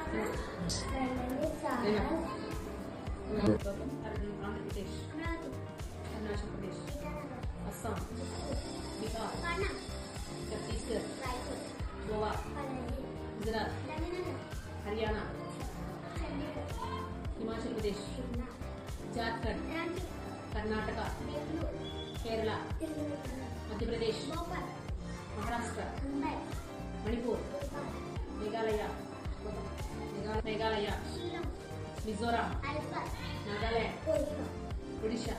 Andhra Pradesh, Arunachal Pradesh, Assam, Bihar, Chhattisgarh, Goa, Gujarat, Haryana, Himachal Pradesh, Jharkhand, Karnataka, Kerala, Madhya Pradesh, Maharashtra, Manipur, Meghalaya, Mizoram, Nagaland, Odisha,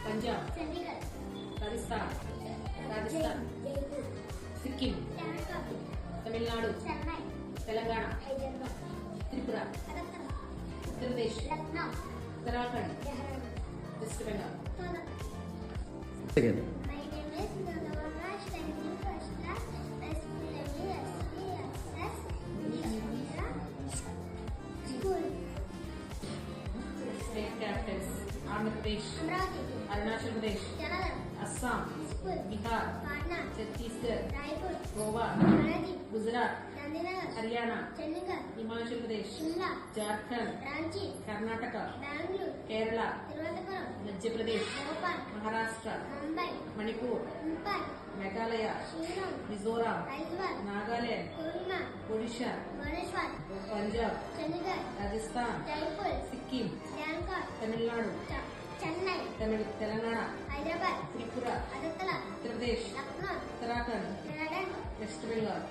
Punjab, Rajasthan, Sikkim, Tamil Nadu, Telangana, Tripura, Uttar Pradesh, Uttarakhand, West Bengal. State capitals Andhra Pradesh, Arunachal Pradesh, Assam, Bihar, Chhattisgarh, Goa, Gujarat, Haryana, Himachal Pradesh, Jharkhand, Karnataka, Kerala, Madhya Pradesh, Maharashtra, Manipur, Meghalaya, Mizoram, Nagaland, Odisha, Punjab, Rajasthan, Sikkim, Tamil Nadu, Telangana, Tripura, Uttar Pradesh, Uttarakhand, West Bengal.